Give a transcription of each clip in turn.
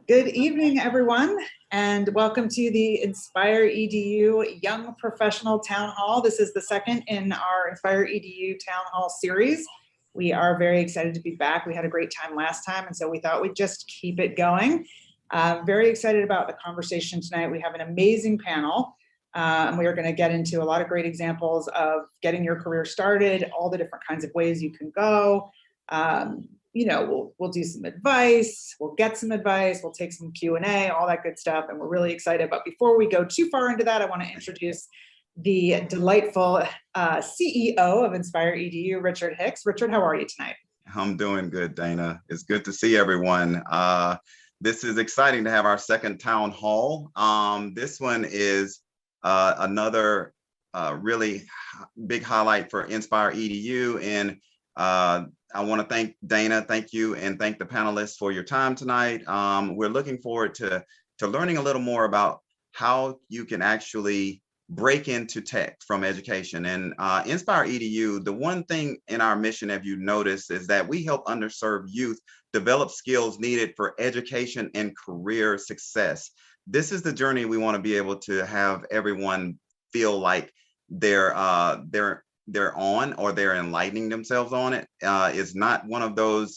Good evening, everyone, and welcome to the Inspiredu Young Professional Town Hall. This is the second in our Inspiredu Town Hall series. We are very excited to be back. We had a great time last time, and so we thought we'd just keep it going. Very excited about the conversation tonight. We have an amazing panel, and we are going to get into a lot of great examples of getting your career started, all the different kinds of ways you can go. We'll do some advice, we'll get some advice, we'll take some Q&A, all that good stuff, and we're really excited. But before we go too far into that, I want to introduce the delightful CEO of Inspiredu, Richard Hicks. Richard, how are you tonight? I'm doing good, Dana. It's good to see everyone. This is exciting to have our second town hall. This one is another really big highlight for Inspiredu, and I want to thank Dana, thank you, and thank the panelists for your time tonight. We're looking forward to learning a little more about how you can actually break into tech from education. And Inspiredu, the one thing in our mission, if you notice, is that we help underserved youth develop skills needed for education and career success. This is the journey we want to be able to have everyone feel like they're on, or they're enlightening themselves on it. Is not one of those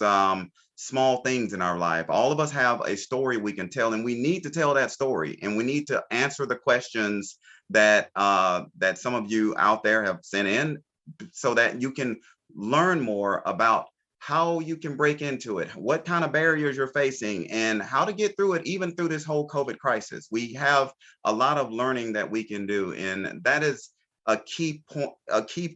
small things in our life. All of us have a story we can tell, and we need to tell that story, and we need to answer the questions that some of you out there have sent in, so that you can learn more about how you can break into it, what kind of barriers you're facing, and how to get through it, even through this whole COVID crisis. We have a lot of learning that we can do, and that is a key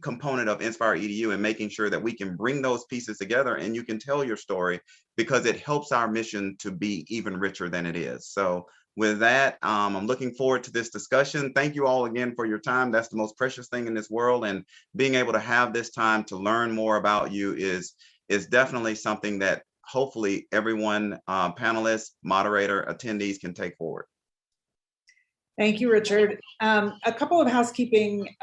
component of Inspiredu, and making sure that we can bring those pieces together and you can tell your story, because it helps our mission to be even richer than it is. So with that, I'm looking forward to this discussion. Thank you all again for your time. That's the most precious thing in this world, and being able to have this time to learn more about you is definitely something that hopefully everyone, panelists, moderator, attendees, can take forward. Thank you, Richard. A couple of housekeeping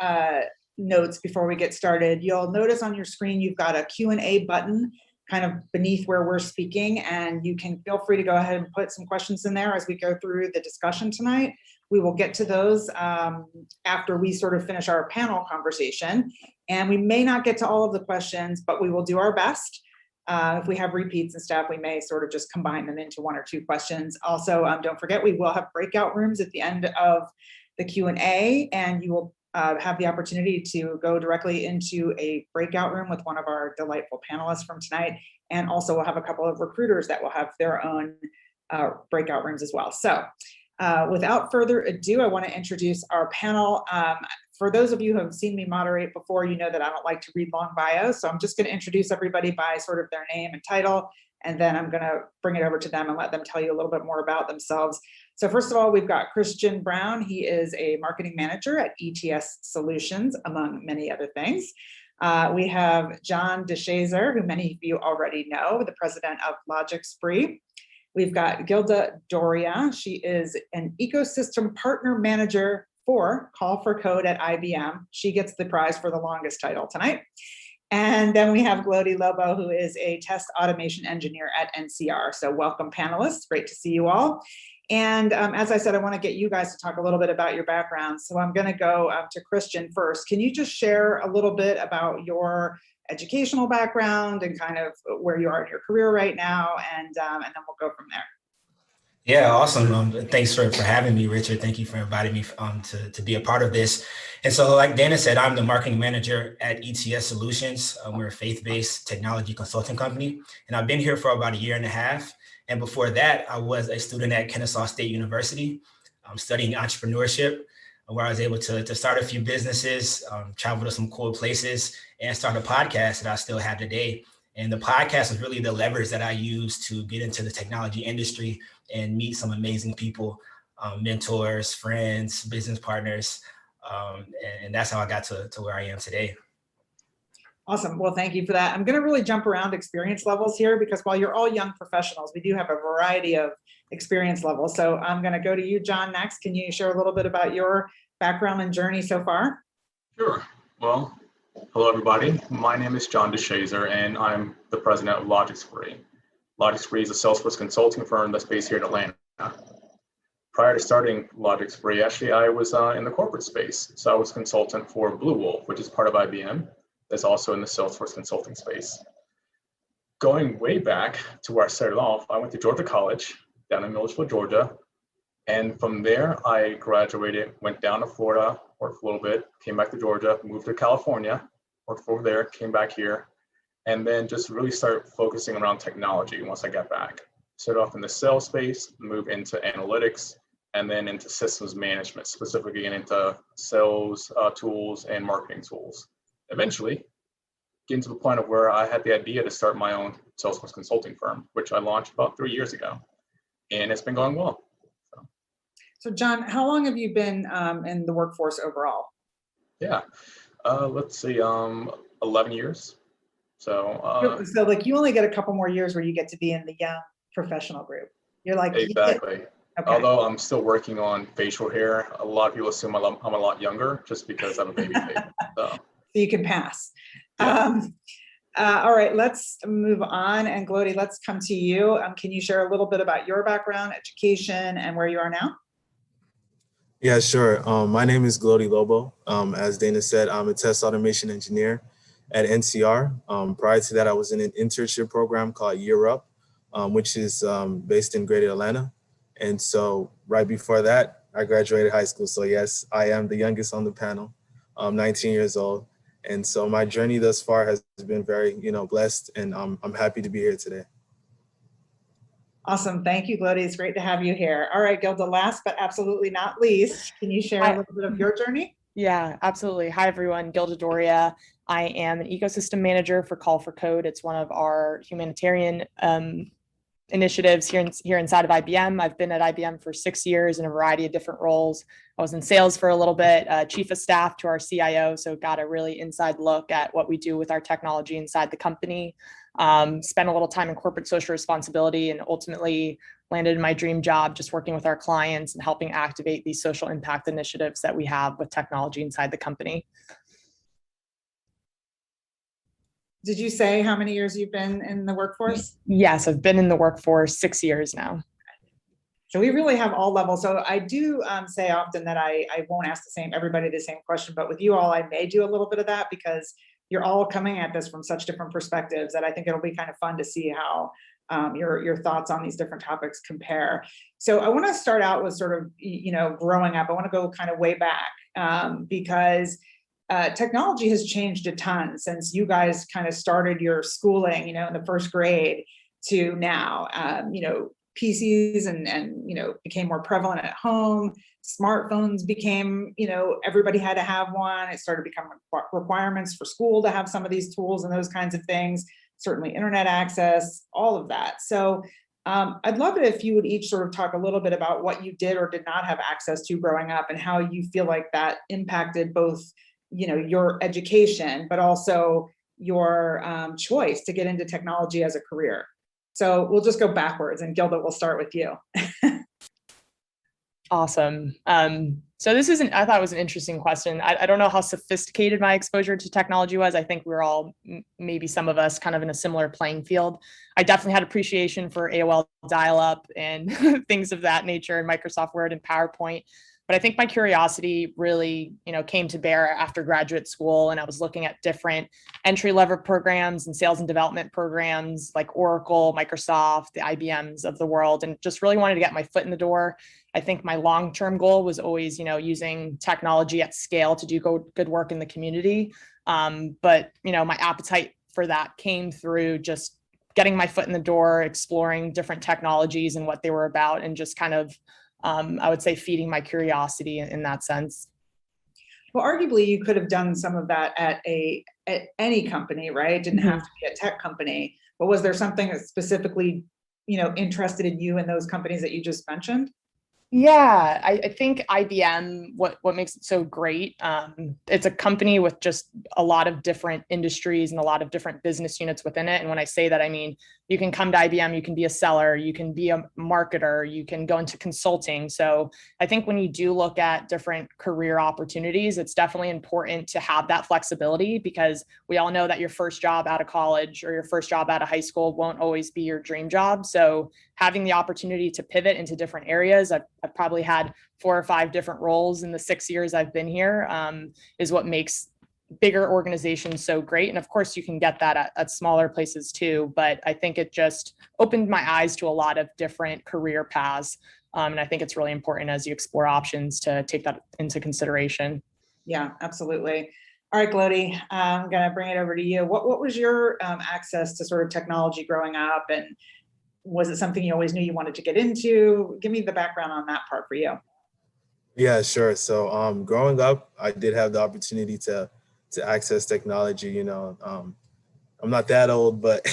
notes before we get started. You'll notice on your screen you've got a Q&A button kind of beneath where we're speaking, and you can feel free to go ahead and put some questions in there as we go through the discussion tonight. We will get to those after we sort of finish our panel conversation, and we may not get to all of the questions, but we will do our best. If we have repeats and stuff, we may sort of just combine them into one or two questions. Also, don't forget, we will have breakout rooms at the end of the Q&A, and you will have the opportunity to go directly into a breakout room with one of our delightful panelists from tonight. And also we'll have a couple of recruiters that will have their own breakout rooms as well. So without further ado, I want to introduce our panel. For those of you who have seen me moderate before, you know that I don't like to read long bios. So I'm just going to introduce everybody by sort of their name and title, and then I'm going to bring it over to them and let them tell you a little bit more about themselves. So first of all, we've got Christian Brown. He is a marketing manager at ETS Solutions, among many other things. We have John DeShazer, who many of you already know, the president of Logic Spree. We've got Gilda Doria. She is an ecosystem partner manager for Call for Code at IBM. She gets the prize for the longest title tonight. And then we have Glody Lobo, who is a test automation engineer at NCR. So welcome, panelists. Great to see you all. And as I said, I want to get you guys to talk a little bit about your backgrounds. So I'm going to go to Christian first. Can you just share a little bit about your educational background and kind of where you are in your career right now, and then we'll go from there. Yeah, awesome. Thanks for having me, Richard. Thank you for inviting me to be a part of this. And so like Dana said, I'm the marketing manager at ETS Solutions. We're a faith-based technology consulting company, and I've been here for about 1.5 years. And before that, I was a student at Kennesaw State University, studying entrepreneurship, where I was able to start a few businesses, travel to some cool places, and start a podcast that I still have today. And the podcast was really the leverage that I used to get into the technology industry and meet some amazing people, mentors, friends, business partners. And that's how I got to where I am today. Awesome. Well, thank you for that. I'm going to really jump around experience levels here, because while you're all young professionals, we do have a variety of experience levels. So I'm going to go to you, John, next. Can you share a little bit about your background and journey so far? Sure. Well, hello, everybody. My name is John DeShazer, and I'm the president of Logic Spree. Logic Spree is a Salesforce consulting firm that's based here in Atlanta. Prior to starting Logic Spree, actually, I was in the corporate space. So I was a consultant for Blue Wolf, which is part of IBM. That's also in the Salesforce consulting space. Going way back to where I started off, I went to Georgia College down in Milledgeville, Georgia. And from there, I graduated, went down to Florida, worked for a little bit, came back to Georgia, moved to California, worked over there, came back here, and then just really started focusing around technology once I got back. Started off in the sales space, moved into analytics, and then into systems management, specifically into sales tools and marketing tools. Eventually, getting to the point of where I had the idea to start my own Salesforce consulting firm, which I launched about 3 years ago, and it's been going well. So John, how long have you been in the workforce overall? Yeah, let's see, 11 years. So so like you only get a couple more years where you get to be in the young professional group. You're like, exactly. Okay. Although I'm still working on facial hair, a lot of people assume I'm a lot younger just because I'm a baby face. So you can pass. Yeah. All right, let's move on. And Glody, let's come to you. Can you share a little bit about your background, education, and where you are now? Yeah, sure. My name is Glody Lobo. As Dana said, I'm a test automation engineer at NCR. Prior to that, I was in an internship program called Year Up, which is based in Greater Atlanta. And so right before that, I graduated high school. So yes, I am the youngest on the panel. I'm 19 years old. And so my journey thus far has been very, blessed, and I'm happy to be here today. Awesome. Thank you, Glody. It's great to have you here. All right, Gilda, last but absolutely not least, can you share a little bit of your journey? Yeah, absolutely. Hi, everyone. Gilda Doria. I am an ecosystem manager for Call for Code. It's one of our humanitarian initiatives here inside of IBM. I've been at IBM for 6 years in a variety of different roles. I was in sales for a little bit, chief of staff to our CIO, so got a really inside look at what we do with our technology inside the company. Spent a little time in corporate social responsibility, and ultimately landed in my dream job just working with our clients and helping activate these social impact initiatives that we have with technology inside the company. Did you say how many years you've been in the workforce? Yes, I've been in the workforce 6 years now. So we really have all levels. So I do say often that I won't ask everybody the same question, but with you all, I may do a little bit of that because you're all coming at this from such different perspectives that I think it'll be kind of fun to see how your thoughts on these different topics compare. So I want to start out with sort of, growing up. I want to go kind of way back because technology has changed a ton since you guys kind of started your schooling, in the first grade to now. PCs and became more prevalent at home. Smartphones became, everybody had to have one. It started becoming requirements for school to have some of these tools and those kinds of things. Certainly internet access, all of that. So I'd love it if you would each sort of talk a little bit about what you did or did not have access to growing up and how you feel like that impacted both, your education, but also your choice to get into technology as a career. So we'll just go backwards, and Gilda, we'll start with you. Awesome. So this I thought it was an interesting question. I don't know how sophisticated my exposure to technology was. I think we're all, maybe some of us, kind of in a similar playing field. I definitely had appreciation for AOL dial-up and things of that nature, and Microsoft Word and PowerPoint. But I think my curiosity really, came to bear after graduate school, and I was looking at different entry-level programs and sales and development programs like Oracle, Microsoft, the IBMs of the world, and just really wanted to get my foot in the door. I think my long-term goal was always, using technology at scale to do good work in the community. But, my appetite for that came through just getting my foot in the door, exploring different technologies and what they were about, and just kind of, I would say, feeding my curiosity in that sense. Well, arguably, you could have done some of that at any company, right? It didn't have to be a tech company. But was there something that specifically, interested in you in those companies that you just mentioned? Yeah, I think IBM, what makes it so great, it's a company with just a lot of different industries and a lot of different business units within it. And when I say that, I mean, you can come to IBM, you can be a seller, you can be a marketer, you can go into consulting. So I think when you do look at different career opportunities, it's definitely important to have that flexibility, because we all know that your first job out of college or your first job out of high school won't always be your dream job. So having the opportunity to pivot into different areas, I've probably had 4 or 5 different roles in the 6 years I've been here, is what makes bigger organizations so great. And of course, you can get that at smaller places too. But I think it just opened my eyes to a lot of different career paths. And I think it's really important as you explore options to take that into consideration. Yeah, absolutely. All right, Glody, I'm going to bring it over to you. What was your access to sort of technology growing up? And was it something you always knew you wanted to get into? Give me the background on that part for you. Yeah, sure. So growing up, I did have the opportunity to access technology. I'm not that old, but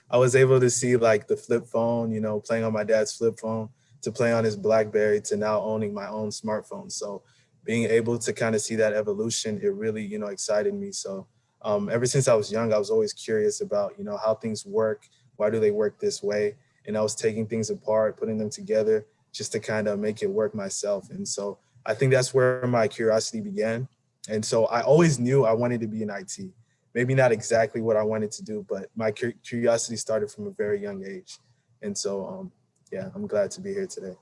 I was able to see like the flip phone, playing on my dad's flip phone, to play on his BlackBerry, to now owning my own smartphone. So being able to kind of see that evolution, it really, excited me. So ever since I was young, I was always curious about, how things work. Why do they work this way? And I was taking things apart, putting them together just to kind of make it work myself. And so I think that's where my curiosity began. And so I always knew I wanted to be in IT. Maybe not exactly what I wanted to do, but my curiosity started from a very young age. And so, yeah, I'm glad to be here today.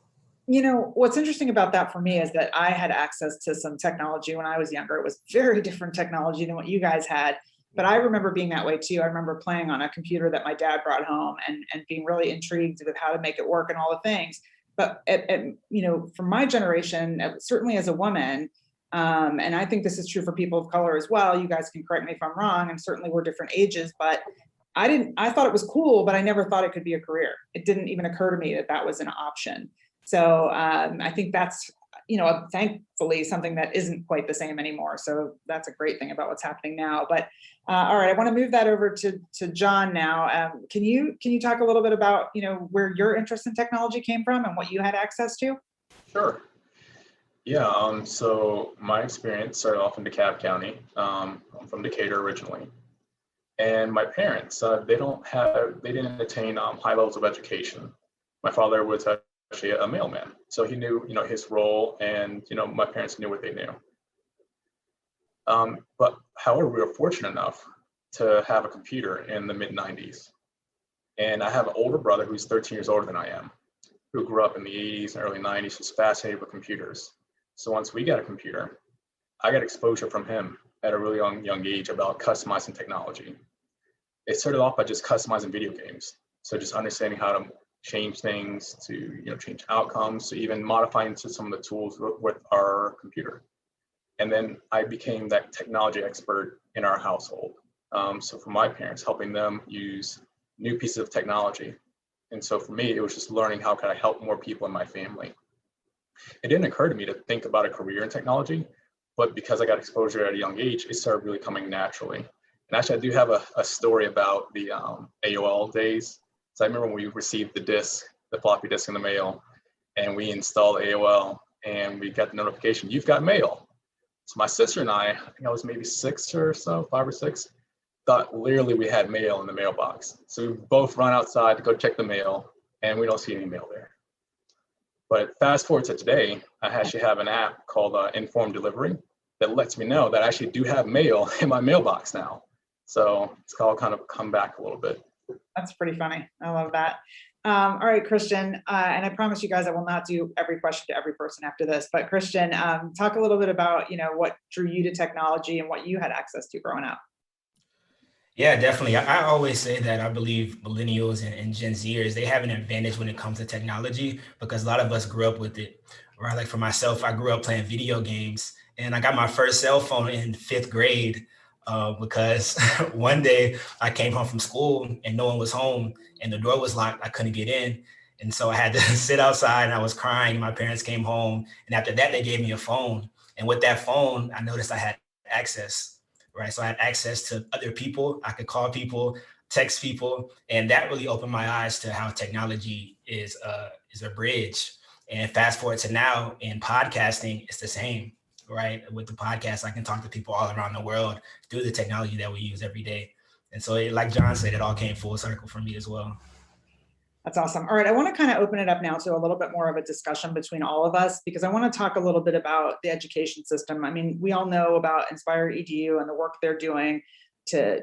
What's interesting about that for me is that I had access to some technology when I was younger. It was very different technology than what you guys had. But I remember being that way too. I remember playing on a computer that my dad brought home and being really intrigued with how to make it work and all the things. But from my generation, certainly as a woman, and I think this is true for people of color as well. You guys can correct me if I'm wrong, and certainly we're different ages, but I thought it was cool, but I never thought it could be a career. It didn't even occur to me that that was an option. So I think that's, thankfully something that isn't quite the same anymore. So that's a great thing about what's happening now. But all right, I want to move that over to John now. Can you talk a little bit about, where your interest in technology came from and what you had access to? Sure. Yeah, so my experience started off in DeKalb County. I'm from Decatur originally. And my parents, they didn't attain high levels of education. My father was actually a mailman, so he knew, his role, and my parents knew what they knew. But however, we were fortunate enough to have a computer in the mid '90s, and I have an older brother who's 13 years older than I am, who grew up in the '80s and early '90s, was fascinated with computers. So once we got a computer, I got exposure from him at a really young age about customizing technology. It started off by just customizing video games, so just understanding how to change things, to change outcomes, to even modifying to some of the tools with our computer. And then I became that technology expert in our household. So for my parents, helping them use new pieces of technology. And so for me, it was just learning how can I help more people in my family. It didn't occur to me to think about a career in technology, but because I got exposure at a young age, it started really coming naturally. And actually, I do have a story about the AOL days. So I remember when we received the floppy disk in the mail, and we installed AOL, and we got the notification, you've got mail. So my sister and I think I was maybe 6 or so, 5 or 6, thought literally we had mail in the mailbox. So we both run outside to go check the mail, and we don't see any mail there. But fast forward to today, I actually have an app called Informed Delivery that lets me know that I actually do have mail in my mailbox now. So it's all kind of come back a little bit. That's pretty funny. I love that. All right, Christian, and I promise you guys I will not do every question to every person after this, but Christian, talk a little bit about, what drew you to technology and what you had access to growing up. Yeah, definitely. I always say that I believe millennials and Gen Zers, they have an advantage when it comes to technology because a lot of us grew up with it, right? Like for myself, I grew up playing video games, and I got my first cell phone in 5th grade because one day I came home from school and no one was home and the door was locked. I couldn't get in. And so I had to sit outside and I was crying. My parents came home. And after that, they gave me a phone. And with that phone, I noticed I had access, right? So I had access to other people. I could call people, text people. And that really opened my eyes to how technology is a bridge. And fast forward to now in podcasting, it's the same, right? With the podcast, I can talk to people all around the world through the technology that we use every day. And so like John said, it all came full circle for me as well. That's awesome. All right, I want to kind of open it up now to a little bit more of a discussion between all of us, because I want to talk a little bit about the education system. I mean, we all know about Inspiredu and the work they're doing to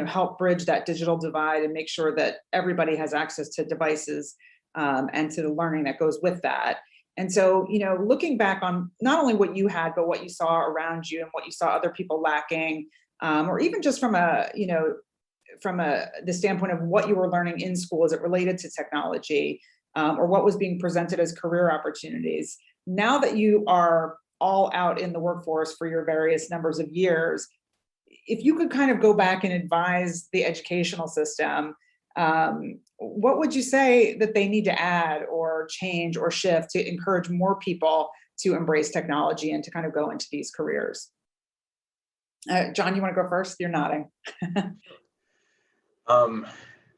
help bridge that digital divide and make sure that everybody has access to devices and to the learning that goes with that. And so, looking back on not only what you had, but what you saw around you and what you saw other people lacking, or even just from the standpoint of what you were learning in school as it related to technology, or what was being presented as career opportunities. Now that you are all out in the workforce for your various numbers of years, if you could kind of go back and advise the educational system, what would you say that they need to add or change or shift to encourage more people to embrace technology and to kind of go into these careers? John, you want to go first? You're nodding. And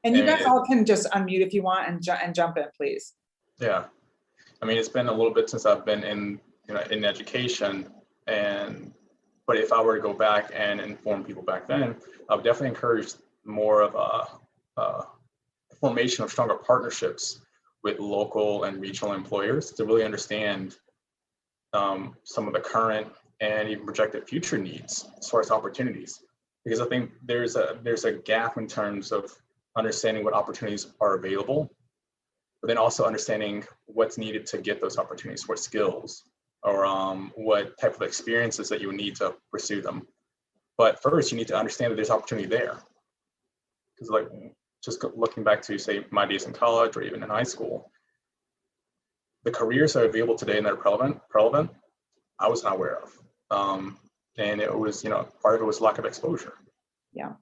you guys all can just unmute if you want and jump in, please. Yeah, I mean, it's been a little bit since I've been in education, but if I were to go back and inform people back then, I would definitely encourage more of a formation of stronger partnerships with local and regional employers to really understand some of the current and even projected future needs as far as opportunities. Because I think there's a gap in terms of understanding what opportunities are available, but then also understanding what's needed to get those opportunities, what skills or what type of experiences that you would need to pursue them. But first, you need to understand that there's opportunity there. Because like just looking back to, say, my days in college or even in high school, the careers that are available today and that are relevant, I was not aware of. And it was, part of it was lack of exposure. Yeah.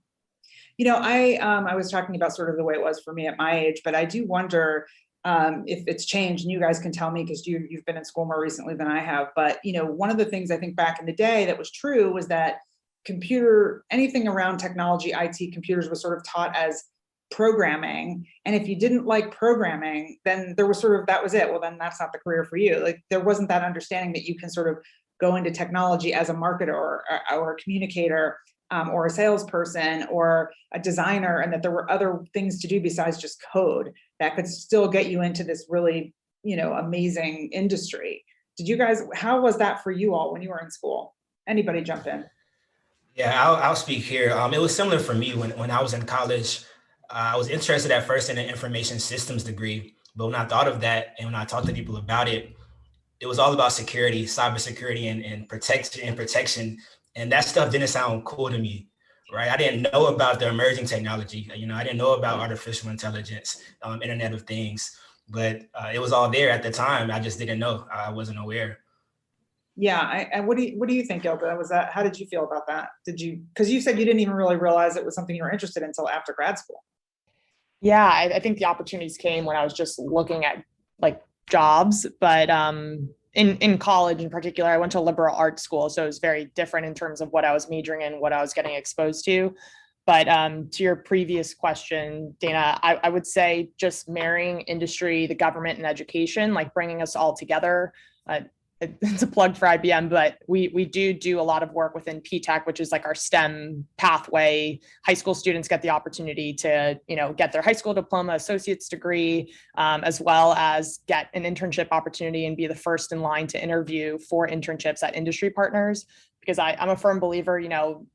I was talking about sort of the way it was for me at my age, but I do wonder if it's changed, and you guys can tell me because you've been in school more recently than I have. But, one of the things I think back in the day that was true was that anything around technology, IT, computers was sort of taught as programming. And if you didn't like programming, then there was that was it. Well, then that's not the career for you. Like there wasn't that understanding that you can sort of go into technology as a marketer or a communicator or a salesperson or a designer, and that there were other things to do besides just code that could still get you into this really, amazing industry. How was that for you all when you were in school? Anybody jump in? Yeah, I'll speak here. It was similar for me when I was in college. I was interested at first in an information systems degree, but when I thought of that and when I talked to people about it, it was all about security, cybersecurity, and protection. And that stuff didn't sound cool to me, right? I didn't know about the emerging technology. I didn't know about artificial intelligence, Internet of Things, but it was all there at the time. I just didn't know. I wasn't aware. Yeah. What do you think, Ilka? How did you feel about that? Because you said you didn't even really realize it was something you were interested in until after grad school. Yeah, I think the opportunities came when I was just looking at like jobs, but in college in particular, I went to a liberal arts school, so it was very different in terms of what I was majoring in, what I was getting exposed to. But to your previous question, Dana, I would say just marrying industry, the government, and education, like bringing us all together. It's a plug for IBM, but we do a lot of work within PTech, which is like our STEM pathway. High school students get the opportunity to, get their high school diploma, associate's degree, as well as get an internship opportunity and be the first in line to interview for internships at industry partners. Because I'm a firm believer,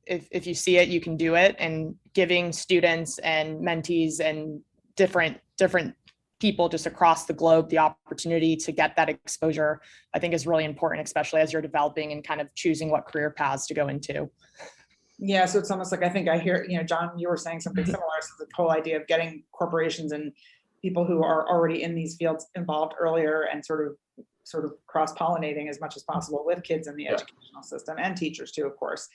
if you see it, you can do it. And giving students and mentees and different people just across the globe the opportunity to get that exposure, I think is really important, especially as you're developing and kind of choosing what career paths to go into. Yeah, so it's almost like I think I hear, John, you were saying something similar. So the whole idea of getting corporations and people who are already in these fields involved earlier and sort of cross-pollinating as much as possible with kids in the educational system and teachers too, of course.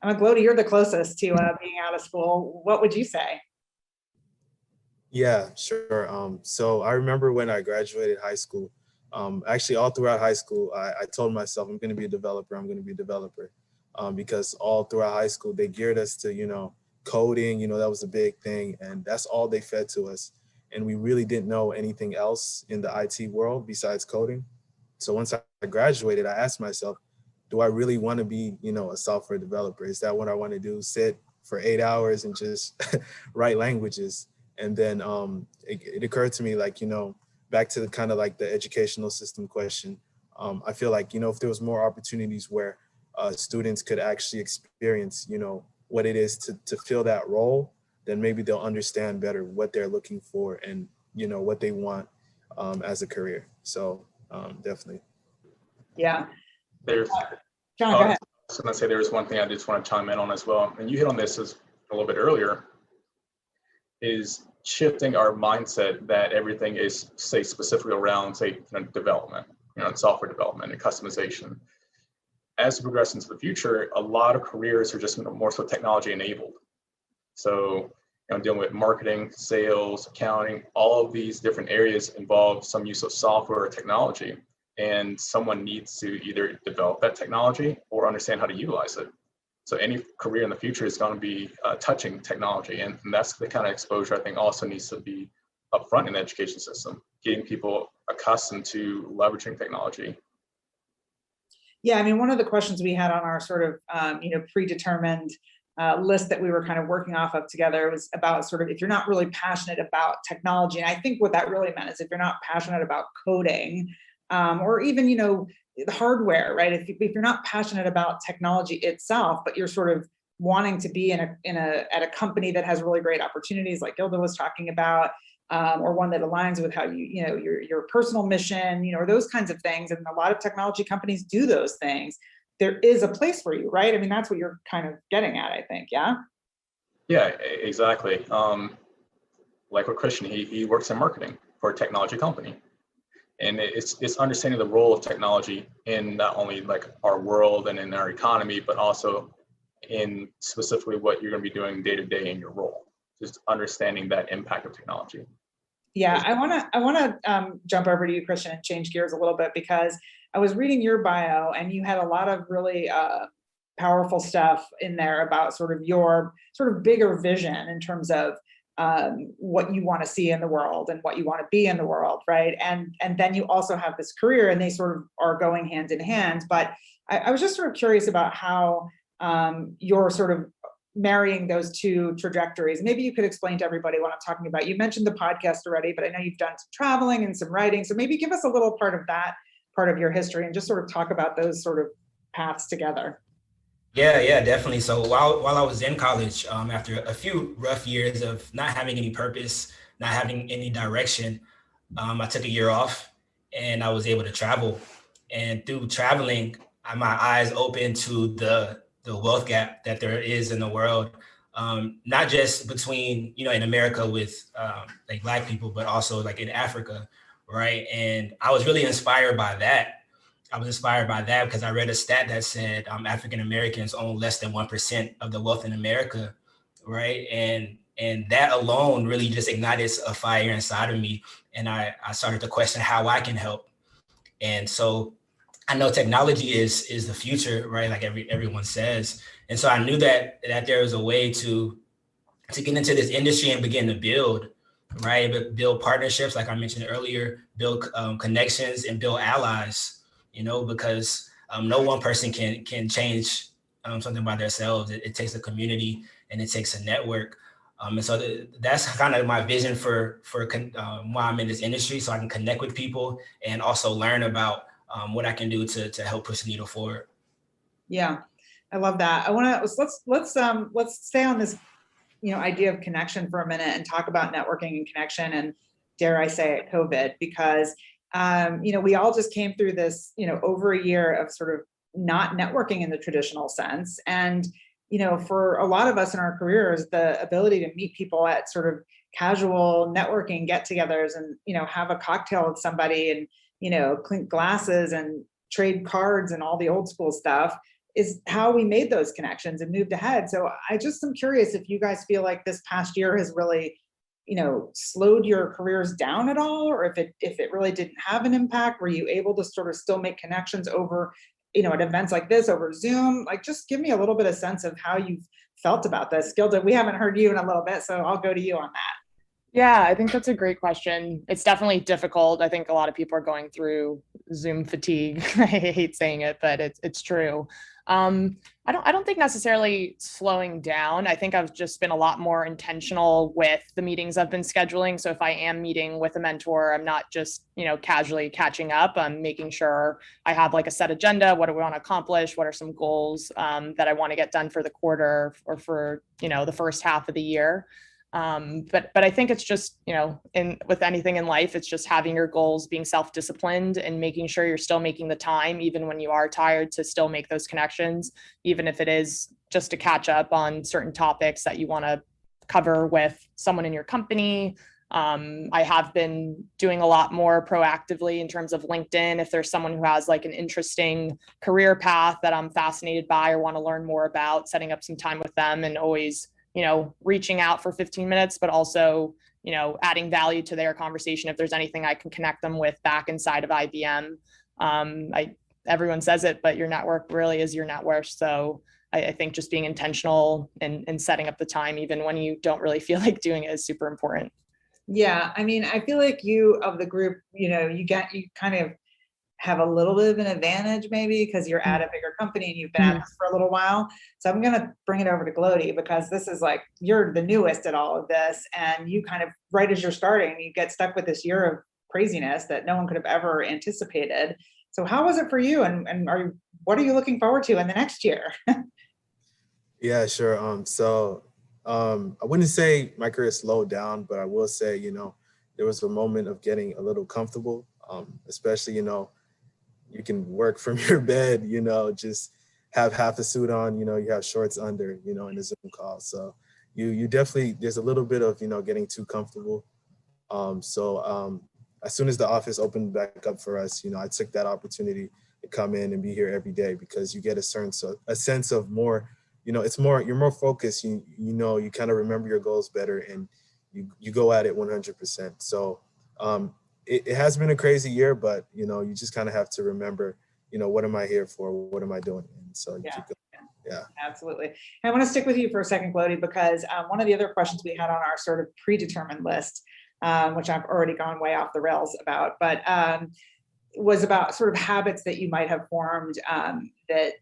Glody, you're the closest to being out of school. What would you say? Yeah, sure. So I remember when I graduated high school, actually all throughout high school, I told myself I'm going to be a developer, because all throughout high school, they geared us to, coding, that was a big thing. And that's all they fed to us. and we really didn't know anything else in the IT world besides coding. So once I graduated, I asked myself, do I really want to be, a software developer? Is that what I want to do? Sit for 8 hours and just write languages? And then it occurred to me, like, back to the kind of like the educational system question. I feel like, if there was more opportunities where students could actually experience, what it is to fill that role, then maybe they'll understand better what they're looking for and, what they want as a career. So definitely. Yeah. There's, John, go ahead. I was going to say there's one thing I just want to chime in on as well, and you hit on this as a little bit earlier, is shifting our mindset that everything is, say, specifically around, say, development, software development and customization. As we progress into the future, a lot of careers are just more so technology enabled. So, dealing with marketing, sales, accounting, all of these different areas involve some use of software or technology. And someone needs to either develop that technology or understand how to utilize it. So any career in the future is going to be touching technology. And that's the kind of exposure I think also needs to be upfront in the education system, getting people accustomed to leveraging technology. Yeah, I mean, one of the questions we had on our sort of, predetermined list that we were kind of working off of together was about sort of if you're not really passionate about technology. And I think what that really meant is if you're not passionate about coding, or even, the hardware, right? If you're not passionate about technology itself, but you're sort of wanting to be at a company that has really great opportunities, like Gilda was talking about, or one that aligns with how your personal mission, or those kinds of things. And a lot of technology companies do those things. There is a place for you, right? I mean, that's what you're kind of getting at, I think. Yeah. Yeah, exactly. Like with Christian, he works in marketing for a technology company. And it's understanding the role of technology in not only like our world and in our economy, but also in specifically what you're going to be doing day to day in your role. Just understanding that impact of technology. Yeah, I want to jump over to you, Christian, and change gears a little bit, because I was reading your bio and you had a lot of really powerful stuff in there about sort of your sort of bigger vision in terms of what you want to see in the world and what you want to be in the world, right? And then you also have this career, and they sort of are going hand in hand. But I was just sort of curious about how you're sort of marrying those two trajectories. Maybe you could explain to everybody what I'm talking about. You mentioned the podcast already, but I know you've done some traveling and some writing. So maybe give us a little part of that part of your history and just sort of talk about those sort of paths together. Yeah, definitely. So while I was in college, after a few rough years of not having any purpose, not having any direction, I took a year off and I was able to travel. And through traveling, my eyes opened to the wealth gap that there is in the world, not just between, in America with like Black people, but also like in Africa, right? And I was really inspired by that. I was inspired by that because I read a stat that said African Americans own less than 1% of the wealth in America, right? And that alone really just ignited a fire inside of me. And I started to question how I can help. And so I know technology is the future, right? Like everyone says. And so I knew that there was a way to get into this industry and begin to build, right? But build partnerships, like I mentioned earlier, build connections and build allies. Because no one person can change something by themselves. It takes a community and it takes a network. And so that's kind of my vision for why I'm in this industry, so I can connect with people and also learn about what I can do to help push the needle forward. Yeah, I love that. I want to let's stay on this idea of connection for a minute and talk about networking and connection, and dare I say it, COVID, because we all just came through this, over a year of sort of not networking in the traditional sense. And, for a lot of us in our careers, the ability to meet people at sort of casual networking get-togethers and, have a cocktail with somebody and, clink glasses and trade cards and all the old school stuff is how we made those connections and moved ahead. So I just am curious if you guys feel like this past year has really slowed your careers down at all, or if it really didn't have an impact. Were you able to sort of still make connections over, at events like this over Zoom? Like, just give me a little bit of sense of how you've felt about this. Gilda, we haven't heard you in a little bit, so I'll go to you on that. Yeah, I think that's a great question. It's definitely difficult. I think a lot of people are going through Zoom fatigue. I hate saying it, but it's true. I don't think necessarily slowing down. I think I've just been a lot more intentional with the meetings I've been scheduling. So if I am meeting with a mentor, I'm not just, casually catching up. I'm making sure I have like a set agenda. What do we want to accomplish? What are some goals that I want to get done for the quarter or for, the first half of the year? But I think it's just, with anything in life, it's just having your goals, being self-disciplined and making sure you're still making the time, even when you are tired, to still make those connections, even if it is just to catch up on certain topics that you want to cover with someone in your company. I have been doing a lot more proactively in terms of LinkedIn. If there's someone who has like an interesting career path that I'm fascinated by or want to learn more about, setting up some time with them and always reaching out for 15 minutes, but also, adding value to their conversation. If there's anything I can connect them with back inside of IBM. Everyone says it, but your network really is your net worth. So I think just being intentional and setting up the time, even when you don't really feel like doing it, is super important. Yeah. I mean, I feel like you of the group, you kind of have a little bit of an advantage maybe because you're at a bigger company and you've been at this for a little while. So I'm going to bring it over to Glody because this is like, you're the newest at all of this. And you kind of, right as you're starting, you get stuck with this year of craziness that no one could have ever anticipated. So how was it for you? And what are you looking forward to in the next year? Yeah, sure. I wouldn't say my career slowed down, but I will say, there was a moment of getting a little comfortable, especially, you can work from your bed, just have half a suit on, you have shorts under, in a Zoom call. So you definitely, there's a little bit of, getting too comfortable. As soon as the office opened back up for us, I took that opportunity to come in and be here every day because you get a sense of more, you're more focused, you kind of remember your goals better and you go at it 100%. So, it has been a crazy year, but you just kind of have to remember, what am I here for? What am I doing? And so you keep going. Yeah, absolutely. I want to stick with you for a second, Glody, because one of the other questions we had on our sort of predetermined list, which I've already gone way off the rails about, but was about sort of habits that you might have formed that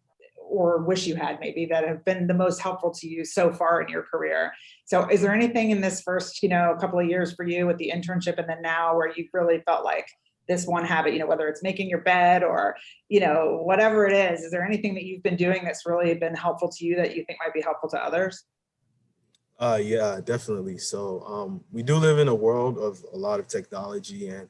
or wish you had maybe that have been the most helpful to you so far in your career. So is there anything in this first, couple of years for you with the internship and then now where you've really felt like this one habit, whether it's making your bed or, whatever it is there anything that you've been doing that's really been helpful to you that you think might be helpful to others? Yeah, definitely. So we do live in a world of a lot of technology and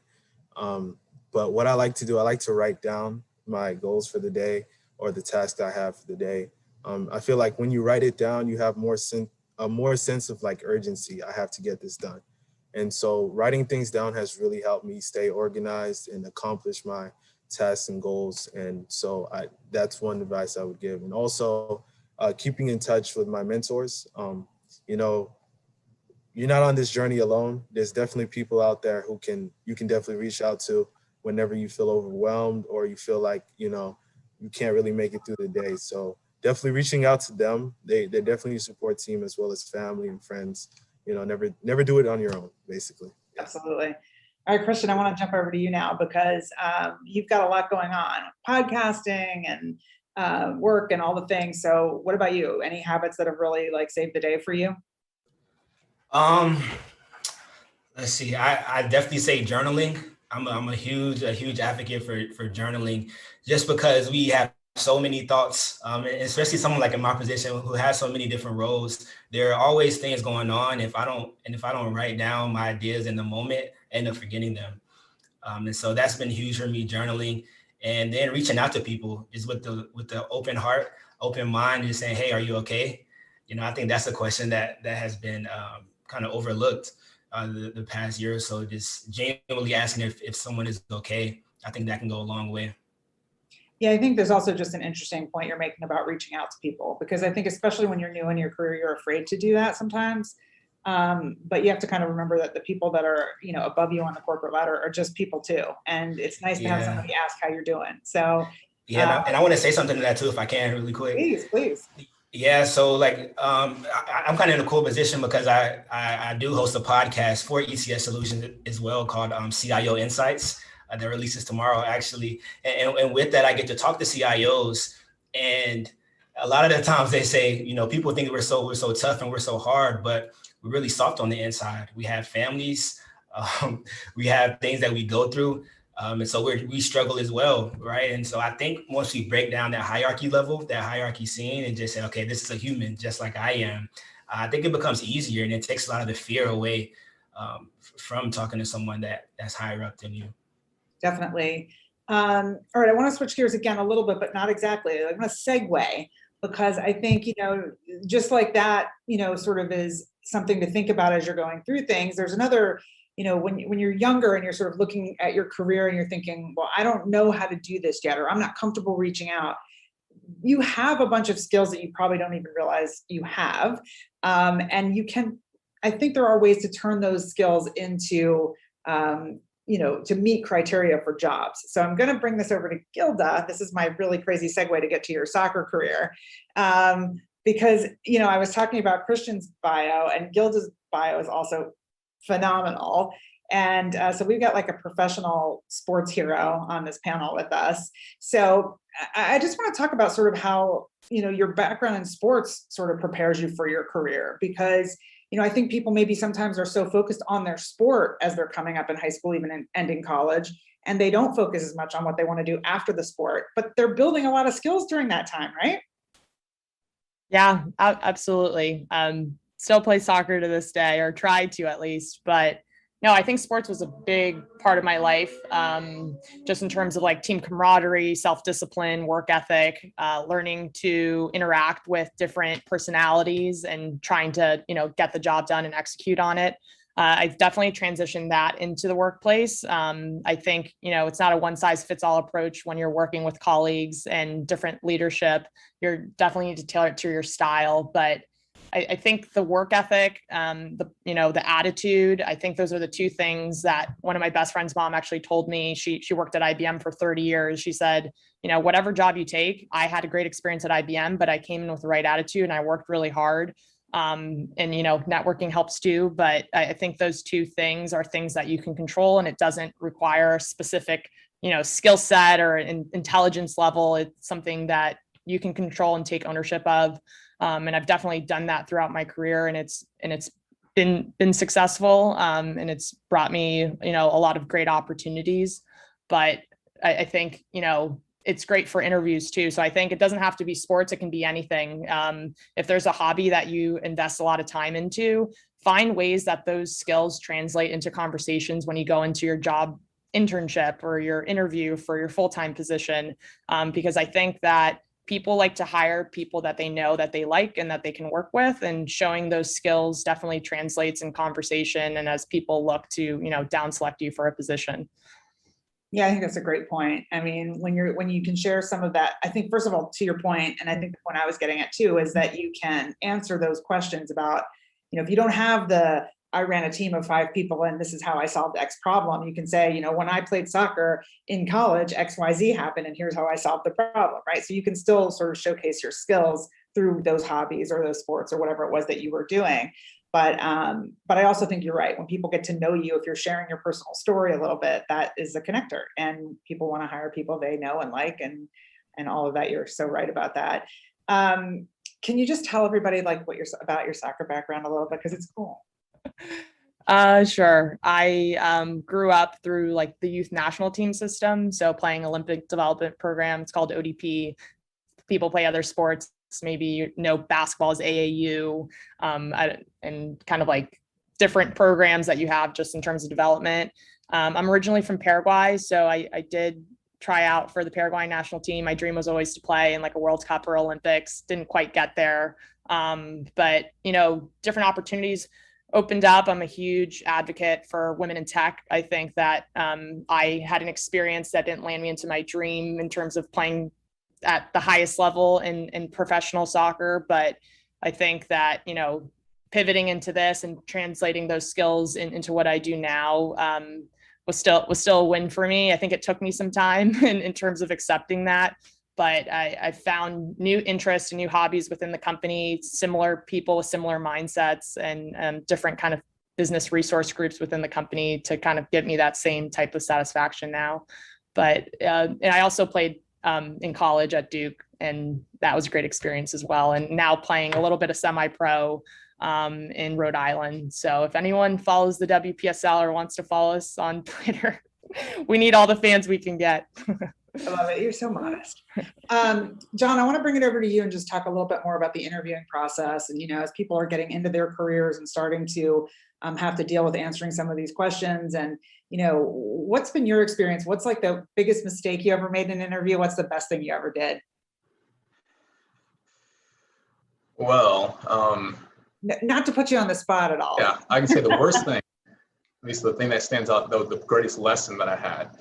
but what I like to do, I like to write down my goals for the day or the task I have for the day. I feel like when you write it down, you have more sense of like urgency. I have to get this done. And so writing things down has really helped me stay organized and accomplish my tasks and goals. And so that's one advice I would give. And also keeping in touch with my mentors. You're not on this journey alone. There's definitely people out there you can definitely reach out to whenever you feel overwhelmed or you feel like, you can't really make it through the day. So definitely reaching out to them. They're definitely a support team as well as family and friends. Never do it on your own, basically. Yeah. Absolutely. All right, Christian, I want to jump over to you now because you've got a lot going on, podcasting and work and all the things. So what about you? Any habits that have really like saved the day for you? Let's see. I definitely say journaling. I'm a huge advocate for journaling, just because we have so many thoughts, especially someone like in my position who has so many different roles. There are always things going on. If I don't write down my ideas in the moment, I end up forgetting them. And so that's been huge for me, journaling, and then reaching out to people is with the open heart, open mind, and saying, "Hey, are you okay?" I think that's a question that has been kind of overlooked the past year or so. Just genuinely asking if someone is okay. I think that can go a long way. Yeah, I think there's also just an interesting point you're making about reaching out to people, because I think especially when you're new in your career, you're afraid to do that sometimes. But you have to kind of remember that the people that are, above you on the corporate ladder are just people too. And it's nice to have somebody ask how you're doing. So yeah, and I want to say something to that too, if I can, really quick. Please. Yeah, so like I'm kind of in a cool position because I do host a podcast for ECS Solutions as well called CIO Insights that releases tomorrow actually, and with that I get to talk to CIOs, and a lot of the times they say, you know, people think we're so tough and we're so hard, but we're really soft on the inside. We have families, we have things that we go through. And so we struggle as well, right? And so I think once we break down that hierarchy level, that hierarchy scene, and just say, okay, this is a human just like I am, I think it becomes easier, and it takes a lot of the fear away from talking to someone that's higher up than you. Definitely. All right, I want to switch gears again a little bit, but not exactly. I want to segue, because I think, you know, just like that, you know, sort of is something to think about as you're going through things. There's another, you know, when you're younger and you're sort of looking at your career and you're thinking, well, I don't know how to do this yet, or I'm not comfortable reaching out. You have a bunch of skills that you probably don't even realize you have. And you can, I think there are ways to turn those skills into, you know, to meet criteria for jobs. So I'm going to bring this over to Gilda. This is my really crazy segue to get to your soccer career. Because, you know, I was talking about Christian's bio, and Gilda's bio is also phenomenal. And so we've got like a professional sports hero on this panel with us. So I just want to talk about sort of how, you know, your background in sports sort of prepares you for your career, because, you know, I think people maybe sometimes are so focused on their sport as they're coming up in high school, even ending college, and they don't focus as much on what they want to do after the sport, but they're building a lot of skills during that time, right? Yeah, absolutely. Still play soccer to this day, or try to at least, but no, I think sports was a big part of my life, just in terms of like team camaraderie, self-discipline, work ethic, learning to interact with different personalities and trying to, you know, get the job done and execute on it. I've definitely transitioned that into the workplace. I think, you know, it's not a one size fits all approach when you're working with colleagues and different leadership. You're definitely need to tailor it to your style, but I think the work ethic, the attitude, I think those are the two things that one of my best friend's mom actually told me. She worked at IBM for 30 years. She said, you know, whatever job you take, I had a great experience at IBM, but I came in with the right attitude and I worked really hard. And, you know, networking helps too. But I think those two things are things that you can control, and it doesn't require a specific, you know, skill set or intelligence level. It's something that you can control and take ownership of. And I've definitely done that throughout my career, and it's been successful. And it's brought me, you know, a lot of great opportunities. But I think, you know, it's great for interviews too. So I think it doesn't have to be sports. It can be anything. If there's a hobby that you invest a lot of time into, find ways that those skills translate into conversations when you go into your job internship or your interview for your full-time position. Because I think that people like to hire people that they know that they like and that they can work with, and showing those skills definitely translates in conversation and as people look to, you know, down select you for a position. Yeah, I think that's a great point. I mean, when you can share some of that, I think, first of all, to your point, and I think the point I was getting at too, is that you can answer those questions about, you know, if you don't have I ran a team of 5 people and this is how I solved X problem, you can say, you know, when I played soccer in college, XYZ happened and here's how I solved the problem, right? So you can still sort of showcase your skills through those hobbies or those sports or whatever it was that you were doing. But I also think you're right. When people get to know you, if you're sharing your personal story a little bit, that is a connector, and people want to hire people they know and like, and all of that. You're so right about that. Can you just tell everybody like about your soccer background a little bit, because it's cool. Sure. I grew up through like the youth national team system. So playing Olympic development program, it's called ODP. People play other sports. Maybe, you know, basketball is AAU, and kind of like different programs that you have just in terms of development. I'm originally from Paraguay, so I did try out for the Paraguay national team. My dream was always to play in like a World Cup or Olympics. Didn't quite get there. But, you know, different opportunities opened up. I'm a huge advocate for women in tech. I think that I had an experience that didn't land me into my dream in terms of playing at the highest level in professional soccer. But I think that, you know, pivoting into this and translating those skills into what I do now was still a win for me. I think it took me some time in terms of accepting that. but I found new interests and new hobbies within the company, similar people with similar mindsets, and different kind of business resource groups within the company to kind of give me that same type of satisfaction now. But and I also played in college at Duke, and that was a great experience as well. And now playing a little bit of semi-pro in Rhode Island. So if anyone follows the WPSL or wants to follow us on Twitter, we need all the fans we can get. I love it. You're so modest. John, I want to bring it over to you and just talk a little bit more about the interviewing process. And, as people are getting into their careers and starting to have to deal with answering some of these questions, and, what's been your experience? What's like the biggest mistake you ever made in an interview? What's the best thing you ever did? Well, Not to put you on the spot at all. yeah, I can say the worst thing, at least the thing that stands out, though, the greatest lesson that I had.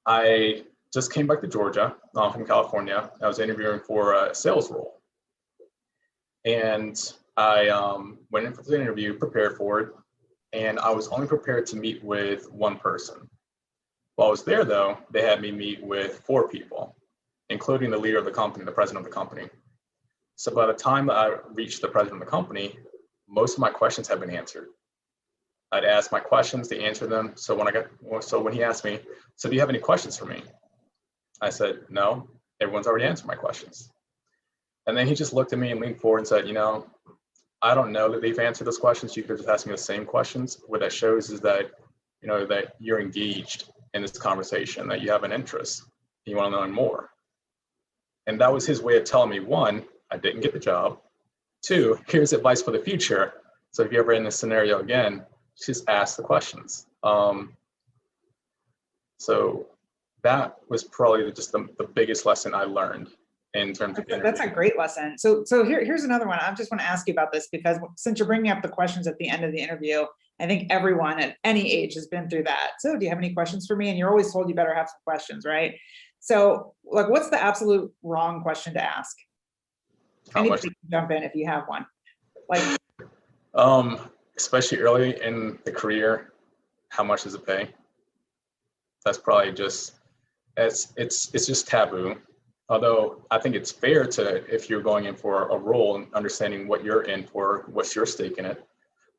I just came back to Georgia from California. I was interviewing for a sales role. And I went in for the interview, prepared for it, and I was only prepared to meet with one person. While I was there, though, they had me meet with 4 people, including the leader of the company, the president of the company. So by the time I reached the president of the company, most of my questions had been answered. I'd ask my questions, they answer them. So when he asked me, "So do you have any questions for me?" I said, "No, everyone's already answered my questions." And then he just looked at me and leaned forward and said, "I don't know that they've answered those questions. You could just ask me the same questions. What that shows is that, that you're engaged in this conversation, that you have an interest, and you want to learn more." And that was his way of telling me, 1, I didn't get the job. 2, here's advice for the future. So if you're ever in this scenario again, just ask the questions. So that was probably just the biggest lesson I learned in terms of interviewing. That's a great lesson. So here's another one. I just want to ask you about this, because since you're bringing up the questions at the end of the interview, I think everyone at any age has been through that. So do you have any questions for me? And you're always told you better have some questions, right? So like, what's the absolute wrong question to ask? Anybody can jump in if you have one. Like, especially early in the career, how much does it pay? That's probably just, it's just taboo. Although I think it's fair to, if you're going in for a role and understanding what you're in for, what's your stake in it,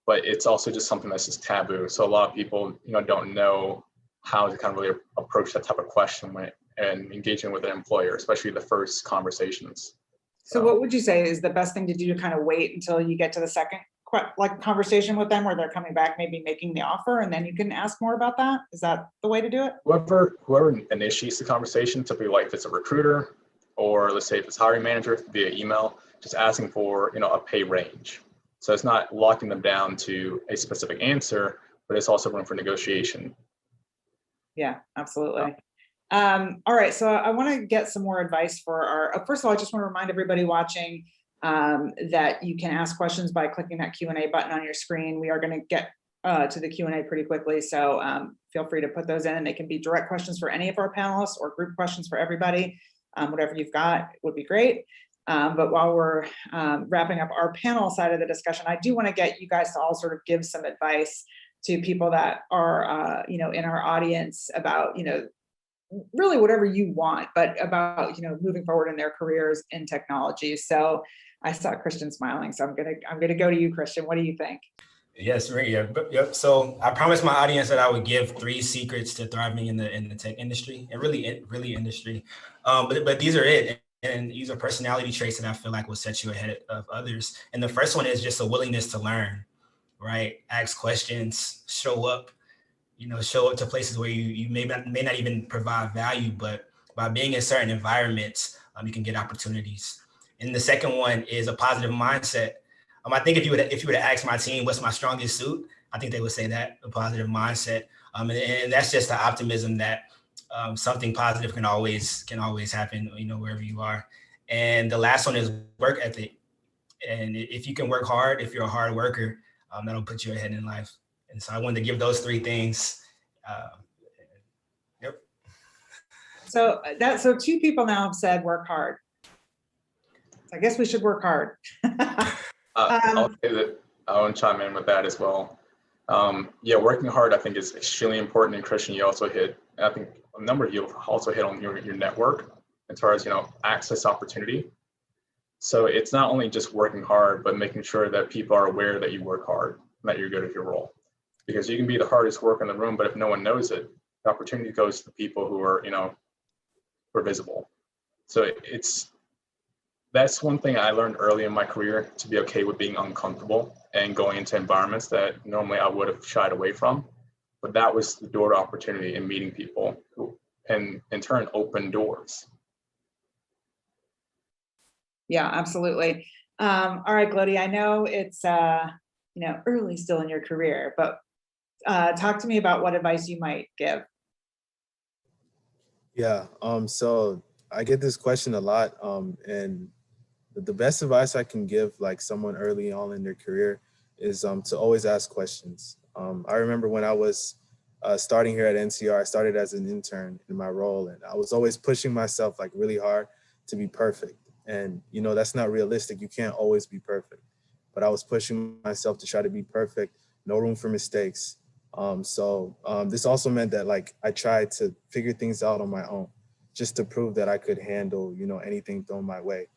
but it's also just something that's just taboo. So a lot of people, don't know how to kind of really approach that type of question and engaging with an employer, especially the first conversations. so what would you say is the best thing to do to kind of wait until you get to the second conversation with them, where they're coming back, maybe making the offer, and then you can ask more about that? Is that the way to do it? Whoever initiates the conversation, typically like if it's a recruiter, or let's say if it's hiring manager via email, just asking for, a pay range. So it's not locking them down to a specific answer, but it's also room for negotiation. Yeah, absolutely. All right, so I want to get some more advice for our, first of all, I just want to remind everybody watching that you can ask questions by clicking that Q&A button on your screen. We are going to get to the Q&A pretty quickly, so feel free to put those in, and they can be direct questions for any of our panelists or group questions for everybody. Whatever you've got would be great. But while we're wrapping up our panel side of the discussion, I do want to get you guys to all sort of give some advice to people that are, in our audience about, really whatever you want, but about, moving forward in their careers in technology. So I saw Christian smiling, so I'm gonna go to you, Christian. What do you think? Yes, right. Yeah. Yep. So I promised my audience that I would give 3 secrets to thriving in the tech industry, and really industry. But these are it. And these are personality traits that I feel like will set you ahead of others. And the first one is just a willingness to learn, right? Ask questions, show up to places where you may not even provide value, but by being in certain environments, you can get opportunities. And the second one is a positive mindset. I think if you were to ask my team, what's my strongest suit, I think they would say that, a positive mindset. And that's just the optimism that something positive can always happen, wherever you are. And the last one is work ethic. And if you can work hard, if you're a hard worker, that'll put you ahead in life. And so I wanted to give those 3 things. Yep. So 2 people now have said work hard. So I guess we should work hard. I'll say that I want to chime in with that as well. Working hard, I think, is extremely important. And Christian, you also hit, I think, a number of you have also hit on your network as far as, access opportunity. So it's not only just working hard, but making sure that people are aware that you work hard, and that you're good at your role. Because you can be the hardest worker in the room, but if no one knows it, the opportunity goes to the people who are, who are visible. So that's one thing I learned early in my career, to be okay with being uncomfortable and going into environments that normally I would have shied away from. But that was the door to opportunity in meeting people who, and in turn, open doors. Yeah, absolutely. All right, Glody, I know it's early still in your career, but talk to me about what advice you might give. Yeah, so I get this question a lot, and the best advice I can give like someone early on in their career is to always ask questions. I remember when I was starting here at NCR, I started as an intern in my role, and I was always pushing myself like really hard to be perfect. And, that's not realistic. You can't always be perfect. But I was pushing myself to try to be perfect, no room for mistakes. So this also meant that like I tried to figure things out on my own, just to prove that I could handle, anything thrown my way.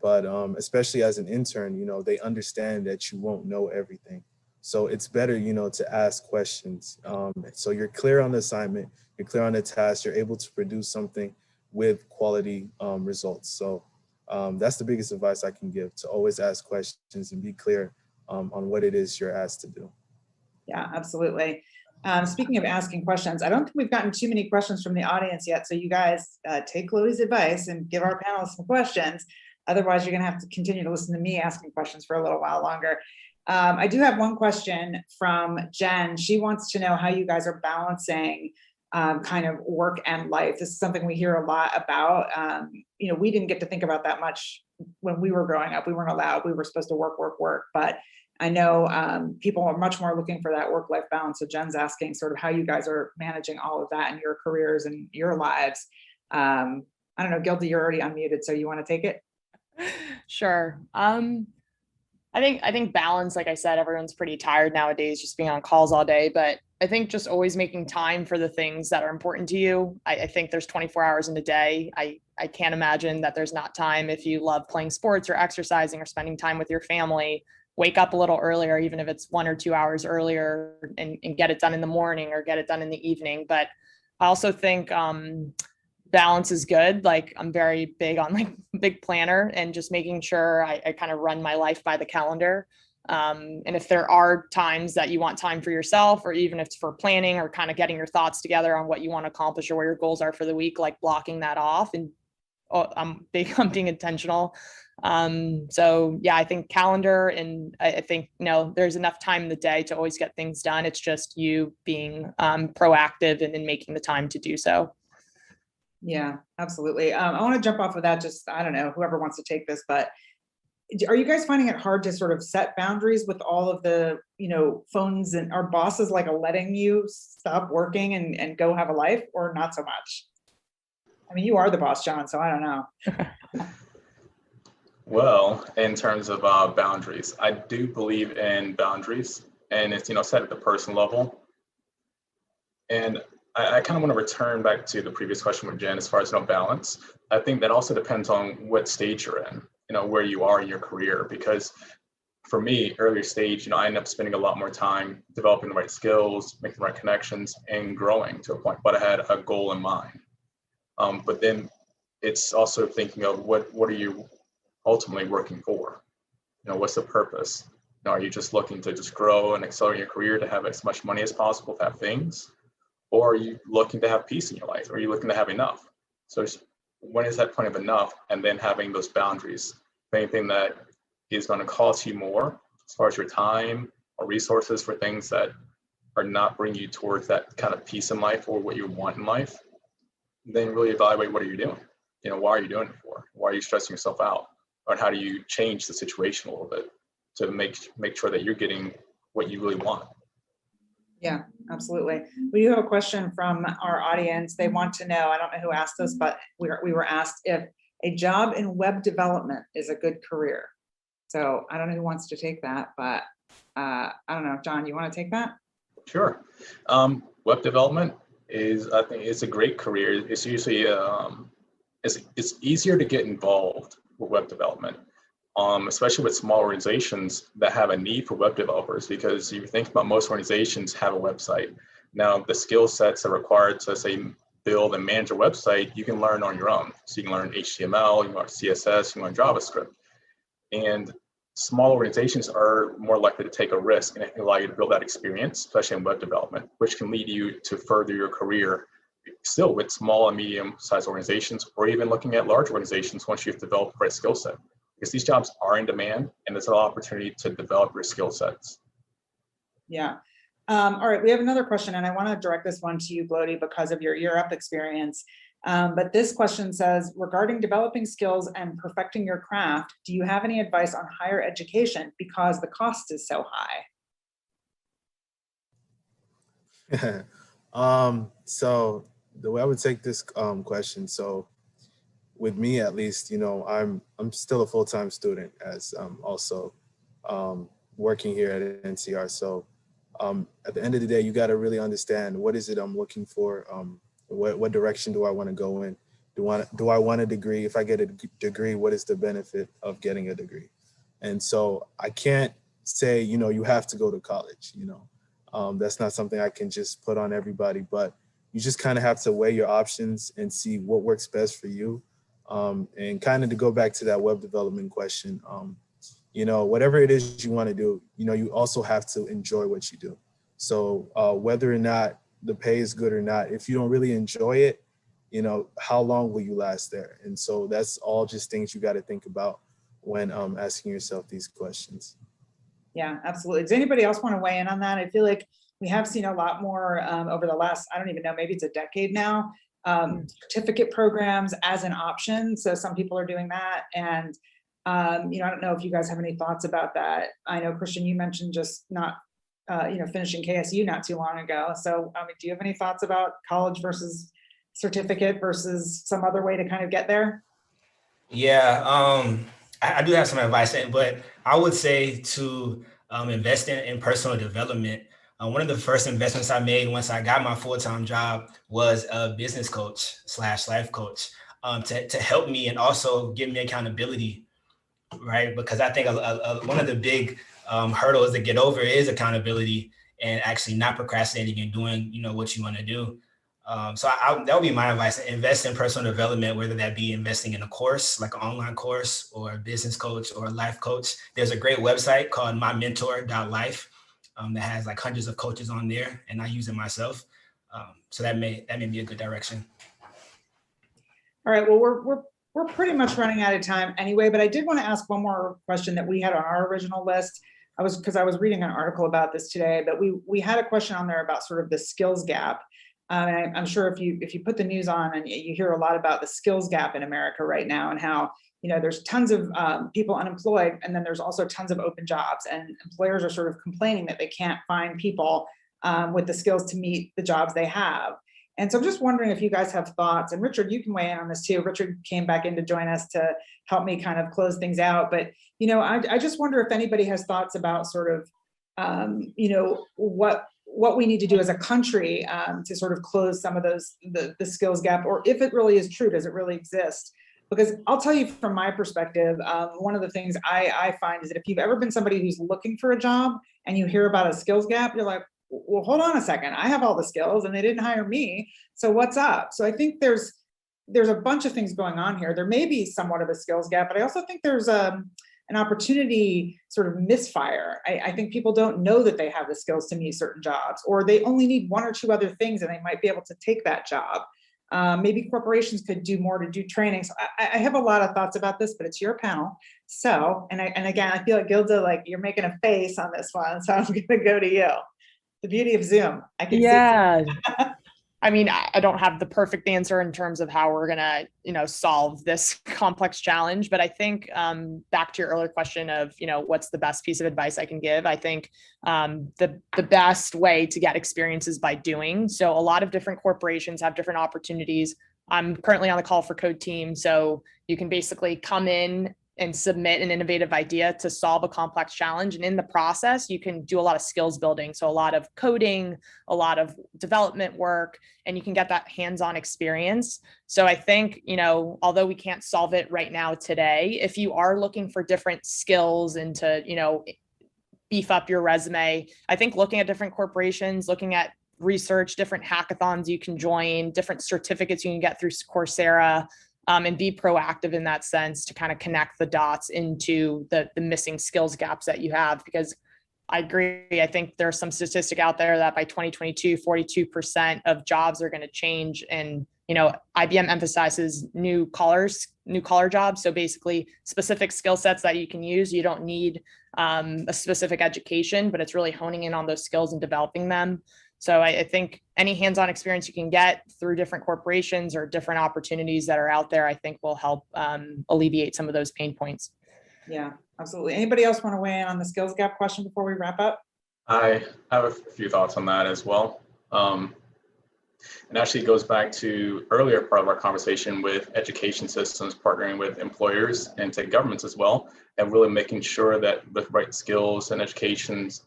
But especially as an intern, they understand that you won't know everything. So it's better, to ask questions. So you're clear on the assignment, you're clear on the task, you're able to produce something with quality results. So that's the biggest advice I can give, to always ask questions and be clear on what it is you're asked to do. Yeah, absolutely. Speaking of asking questions, I don't think we've gotten too many questions from the audience yet. So you guys take Glody's advice and give our panelists some questions. Otherwise, you're going to have to continue to listen to me asking questions for a little while longer. I do have one question from Jen. She wants to know how you guys are balancing kind of work and life. This is something we hear a lot about. We didn't get to think about that much when we were growing up. We weren't allowed. We were supposed to work. But I know people are much more looking for that work-life balance. So Jen's asking sort of how you guys are managing all of that in your careers and your lives. I don't know, Gilda, you're already unmuted, so you want to take it? Sure. I think balance, like I said, everyone's pretty tired nowadays just being on calls all day, but I think just always making time for the things that are important to you. I think there's 24 hours in a day. I can't imagine that there's not time if you love playing sports or exercising or spending time with your family. Wake up a little earlier, even if it's 1 or 2 hours earlier, and get it done in the morning or get it done in the evening. But I also think balance is good. Like I'm very big on like big planner and just making sure I kind of run my life by the calendar. And if there are times that you want time for yourself, or even if it's for planning or kind of getting your thoughts together on what you want to accomplish or where your goals are for the week, like blocking that off. And I'm being intentional. So yeah, I think calendar, and I think, there's enough time in the day to always get things done. It's just you being proactive and making the time to do so. Yeah, absolutely. I want to jump off of that. Just, I don't know, whoever wants to take this, but are you guys finding it hard to sort of set boundaries with all of the, phones, and our bosses like letting you stop working and go have a life, or not so much? I mean, you are the boss, John, so I don't know. Well, in terms of boundaries, I do believe in boundaries, and it's, set at the personal level. And I kind of want to return back to the previous question with Jen as far as balance. I think that also depends on what stage you're in, where you are in your career. Because for me, earlier stage, I ended up spending a lot more time developing the right skills, making the right connections, and growing to a point. But I had a goal in mind. But then it's also thinking of what are you ultimately working for? What's the purpose? Are you just looking to just grow and accelerate your career to have as much money as possible, to have things? Or are you looking to have peace in your life? Or are you looking to have enough? So when is that point of enough? And then having those boundaries, anything that is going to cost you more as far as your time or resources for things that are not bringing you towards that kind of peace in life or what you want in life, then really evaluate what are you doing? Why are you doing it for? Why are you stressing yourself out? Or how do you change the situation a little bit to make sure that you're getting what you really want? Yeah, absolutely. We do have a question from our audience. They want to know, I don't know who asked this, but we were asked if a job in web development is a good career. So I don't know who wants to take that, but I don't know. John, you want to take that? Sure. Web development is I think it's a great career. It's usually it's easier to get involved with web development, especially with small organizations that have a need for web developers. Because if you think about, most organizations have a website. Now, the skill sets that are required to, say, build and manage a website, you can learn on your own. So you can learn HTML, you can learn CSS, you can learn JavaScript. And small organizations are more likely to take a risk and allow you to build that experience, especially in web development, which can lead you to further your career still with small and medium-sized organizations, or even looking at large organizations once you've developed the right skill set. Because these jobs are in demand, and there's an opportunity to develop your skill sets. Yeah. All right, we have another question, and I want to direct this one to you, Glody, because of your Europe experience. But this question says, regarding developing skills and perfecting your craft, do you have any advice on higher education because the cost is so high? So the way I would take this question, so with me at least, I'm still a full-time student, as also working here at NCR. So at the end of the day, you got to really understand, what is it I'm looking for? What direction do I want to go in? Do I want a degree? If I get a degree, what is the benefit of getting a degree? And so I can't say, you have to go to college, that's not something I can just put on everybody, but you just kind of have to weigh your options and see what works best for you. And kind of to go back to that web development question, whatever it is you want to do, you also have to enjoy what you do. So whether or not the pay is good or not, if you don't really enjoy it, how long will you last there? And so that's all just things you got to think about when asking yourself these questions. Yeah, absolutely. Does anybody else want to weigh in on that? I feel like we have seen a lot more over the last, I don't even know, maybe it's a decade now, certificate programs as an option. So some people are doing that. And, I don't know if you guys have any thoughts about that. I know, Christian, you mentioned just not, finishing KSU not too long ago. So, do you have any thoughts about college versus certificate versus some other way to kind of get there? Yeah, I do have some advice, but I would say to invest in personal development. One of the first investments I made once I got my full-time job was a business coach / life coach to help me and also give me accountability, right? Because I think one of the big hurdles to get over is accountability and actually not procrastinating and doing, what you want to do. So that would be my advice: invest in personal development, whether that be investing in a course, like an online course, or a business coach or a life coach. There's a great website called mymentor.life that has like hundreds of coaches on there, and I use it myself. So that may be a good direction. All right, well, we're pretty much running out of time anyway, but I did want to ask one more question that we had on our original list. Because I was reading an article about this today, but we had a question on there about sort of the skills gap. And I'm sure if you put the news on, and you hear a lot about the skills gap in America right now, and how there's tons of people unemployed, and then there's also tons of open jobs, and employers are sort of complaining that they can't find people with the skills to meet the jobs they have. And so I'm just wondering if you guys have thoughts, and Richard, you can weigh in on this too. Richard came back in to join us to help me kind of close things out. But, I just wonder if anybody has thoughts about sort of, what we need to do as a country to sort of close some of the skills gap, or if it really is true, does it really exist? Because I'll tell you from my perspective, one of the things I find is that if you've ever been somebody who's looking for a job and you hear about a skills gap, you're like, well, hold on a second, I have all the skills and they didn't hire me. So what's up? So I think there's a bunch of things going on here. There may be somewhat of a skills gap, but I also think there's an opportunity sort of misfire. I think people don't know that they have the skills to meet certain jobs, or they only need one or two other things and they might be able to take that job. Maybe corporations could do more to do training. So I have a lot of thoughts about this, but it's your panel. So, and again, I feel like Gilda, like you're making a face on this one. So I'm gonna go to you. The beauty of Zoom. I can see. I mean, I don't have the perfect answer in terms of how we're gonna, solve this complex challenge. But I think back to your earlier question of, what's the best piece of advice I can give? I think the best way to get experience is by doing. So a lot of different corporations have different opportunities. I'm currently on the call for Code Team, so you can basically come in and submit an innovative idea to solve a complex challenge. And in the process, you can do a lot of skills building. So a lot of coding, a lot of development work, and you can get that hands-on experience. So I think, although we can't solve it right now today, if you are looking for different skills and to, beef up your resume, I think looking at different corporations, looking at research, different hackathons you can join, different certificates you can get through Coursera, and be proactive in that sense to kind of connect the dots into the missing skills gaps that you have. Because I agree, I think there's some statistic out there that by 2022, 42% of jobs are going to change. And, IBM emphasizes new collar jobs. So basically specific skill sets that you can use. You don't need a specific education, but it's really honing in on those skills and developing them. So I think any hands-on experience you can get through different corporations or different opportunities that are out there, I think will help alleviate some of those pain points. Yeah, absolutely. Anybody else want to weigh in on the skills gap question before we wrap up? I have a few thoughts on that as well. And actually goes back to earlier part of our conversation with education systems partnering with employers and tech governments as well, and really making sure that the right skills and educations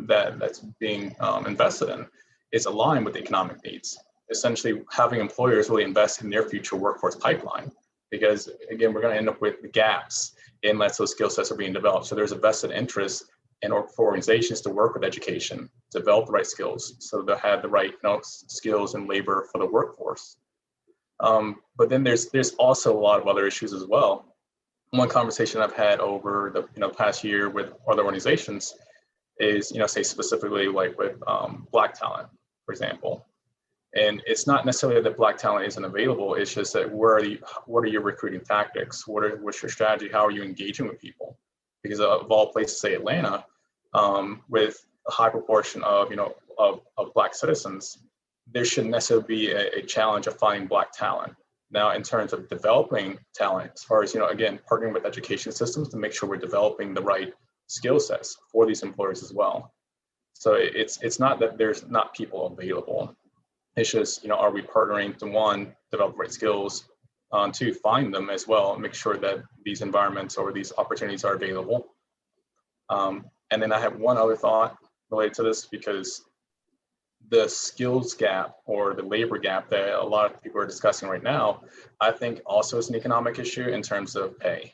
that's being invested in is aligned with economic needs. Essentially, having employers really invest in their future workforce pipeline, because again, we're going to end up with gaps unless those skill sets are being developed. So there's a vested interest for organizations to work with education, develop the right skills, so they'll have the right skills and labor for the workforce. But then there's also a lot of other issues as well. One conversation I've had over the past year with other organizations is, say specifically like with Black talent, for example. And it's not necessarily that Black talent isn't available. It's just that what are your recruiting tactics? What's your strategy? How are you engaging with people? Because of all places, say Atlanta, with a high proportion of Black citizens, there shouldn't necessarily be a challenge of finding Black talent. Now, in terms of developing talent, as far as again, partnering with education systems to make sure we're developing the right skill sets for these employers as well. So it's not that there's not people available. It's just are we partnering to, one, develop the right skills, two, find them as well, and make sure that these environments or these opportunities are available. And then I have one other thought related to this, because the skills gap or the labor gap that a lot of people are discussing right now, I think also is an economic issue in terms of pay.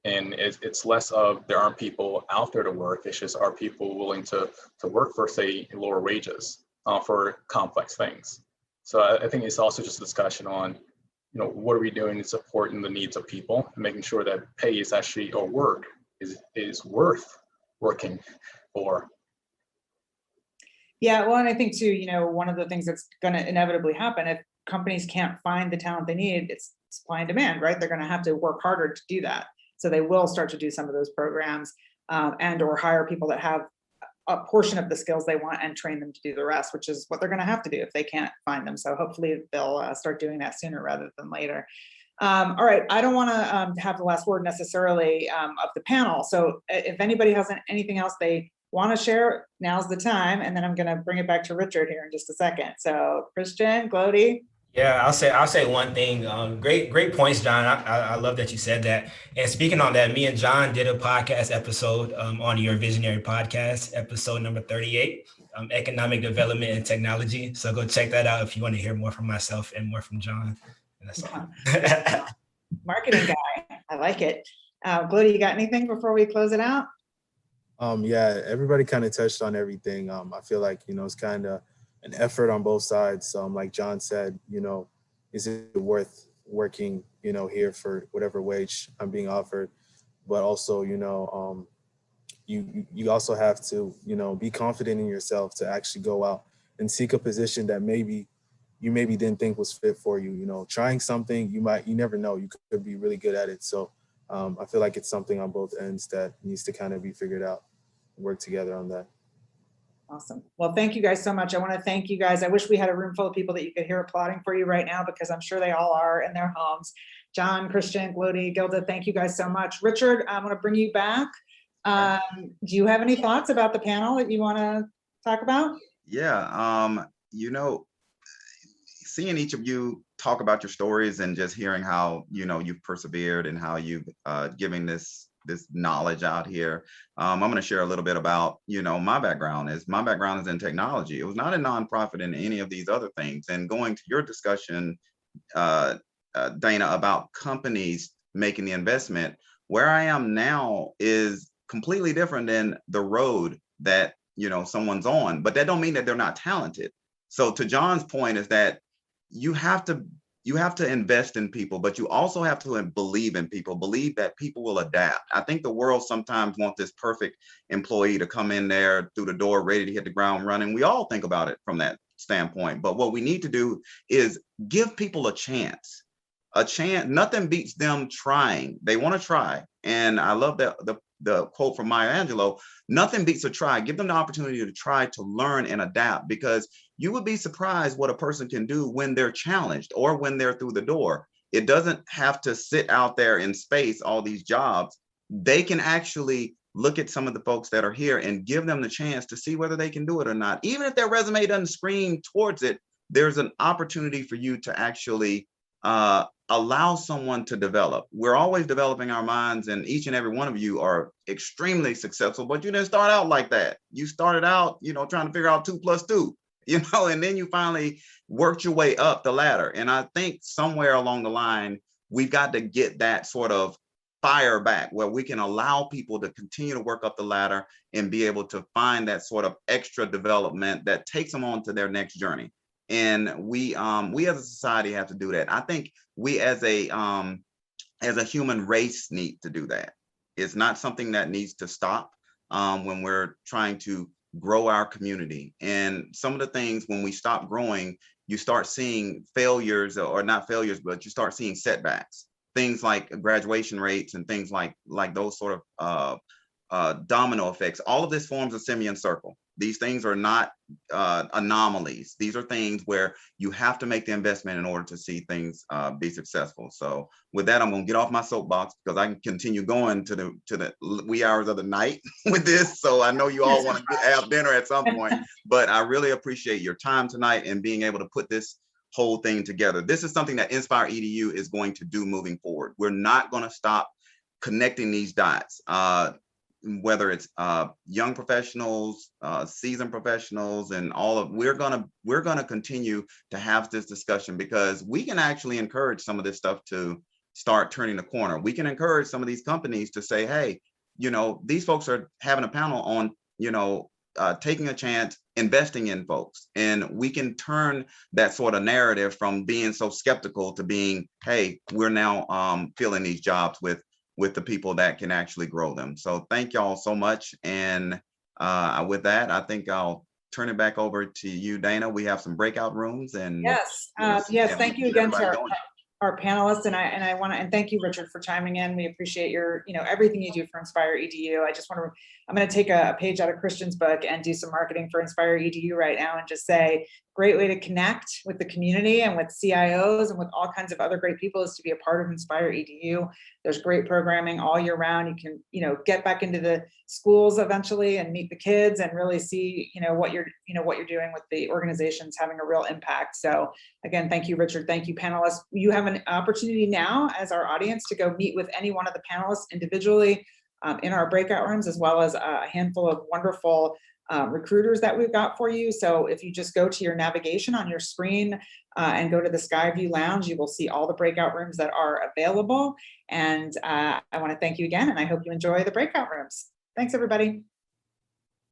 And it's less of there aren't people out there to work, it's just are people willing to work for, say, lower wages for complex things. So I think it's also just a discussion on what are we doing in supporting the needs of people and making sure that pay is actually, or work is worth working for. Yeah, well, and I think too, one of the things that's going to inevitably happen if companies can't find the talent they need, it's supply and demand, right? They're going to have to work harder to do that. So they will start to do some of those programs and or hire people that have a portion of the skills they want and train them to do the rest, which is what they're going to have to do if they can't find them. So hopefully they'll start doing that sooner rather than later. All right, I don't want to have the last word necessarily of the panel. So if anybody has anything else they want to share, now's the time. And then I'm going to bring it back to Richard here in just a second. So Christian, Glody. Yeah, I'll say one thing. Great points, John. I love that you said that. And speaking on that, me and John did a podcast episode on your Visionary podcast, episode number 38, economic development and technology. So go check that out if you want to hear more from myself and more from John. And that's all. Marketing guy, I like it. Glody, you got anything before we close it out? Yeah, everybody kind of touched on everything. I feel like it's kind of an effort on both sides. Like John said, is it worth working, here for whatever wage I'm being offered? But also, you also have to, be confident in yourself to actually go out and seek a position that you maybe didn't think was fit for you. Trying something, you never know, you could be really good at it. So I feel like it's something on both ends that needs to kind of be figured out, work together on that. Awesome. Well, thank you guys so much. I want to thank you guys. I wish we had a room full of people that you could hear applauding for you right now, because I'm sure they all are in their homes. John, Christian, Glody, Gilda, thank you guys so much. Richard, I'm going to bring you back. Do you have any thoughts about the panel that you want to talk about? Yeah, seeing each of you talk about your stories and just hearing how, you've persevered and how you've given this knowledge out here. I'm going to share a little bit about, my background is in technology. It was not a nonprofit in any of these other things. And going to your discussion, Dana, about companies making the investment, where I am now is completely different than the road that, someone's on, but that don't mean that they're not talented. So to John's point is that you have to invest in people, but you also have to believe in people, believe that people will adapt. I think the world sometimes wants this perfect employee to come in there through the door, ready to hit the ground running. We all think about it from that standpoint, but what we need to do is give people a chance. Nothing beats them trying. They want to try. And I love that the quote from Maya Angelou, nothing beats a try. Give them the opportunity to try, to learn and adapt, because you would be surprised what a person can do when they're challenged or when they're through the door. It doesn't have to sit out there in space, all these jobs. They can actually look at some of the folks that are here and give them the chance to see whether they can do it or not. Even if their resume doesn't scream towards it, there's an opportunity for you to actually allow someone to develop. We're always developing our minds, and each and every one of you are extremely successful, but you didn't start out like that. You started out, trying to figure out 2 + 2, and then you finally worked your way up the ladder. And I think somewhere along the line, we've got to get that sort of fire back where we can allow people to continue to work up the ladder and be able to find that sort of extra development that takes them on to their next journey. And we as a society have to do that. I think we as a human race need to do that. It's not something that needs to stop when we're trying to grow our community. And some of the things, when we stop growing, you start seeing failures, or not failures, but you start seeing setbacks. Things like graduation rates and things like those sort of domino effects. All of this forms a simian circle. These things are not anomalies. These are things where you have to make the investment in order to see things be successful. So with that, I'm going to get off my soapbox because I can continue going to the wee hours of the night with this. So I know you all want to have dinner at some point, but I really appreciate your time tonight and being able to put this whole thing together. This is something that Inspiredu is going to do moving forward. We're not going to stop connecting these dots. Whether it's young professionals, seasoned professionals, and all of, we're gonna continue to have this discussion, because we can actually encourage some of this stuff to start turning the corner. We can encourage some of these companies to say, hey, these folks are having a panel on, taking a chance, investing in folks, and we can turn that sort of narrative from being so skeptical to being, hey, we're now filling these jobs with the people that can actually grow them. So thank y'all so much. And with that, I think I'll turn it back over to you, Dana. We have some breakout rooms. And yes, thank you again to our panelists. And I want to, and thank you, Richard, for chiming in. We appreciate your, everything you do for Inspiredu. I'm going to take a page out of Christian's book and do some marketing for Inspiredu right now and just say, great way to connect with the community and with CIOs and with all kinds of other great people is to be a part of Inspiredu. There's great programming all year round. You can, get back into the schools eventually and meet the kids and really see, what you're doing with the organizations having a real impact. So again, thank you, Richard. Thank you, panelists. You have an opportunity now as our audience to go meet with any one of the panelists individually in our breakout rooms, as well as a handful of wonderful recruiters that we've got for you. So if you just go to your navigation on your screen and go to the Skyview Lounge, you will see all the breakout rooms that are available. And I want to thank you again, and I hope you enjoy the breakout rooms. Thanks, everybody.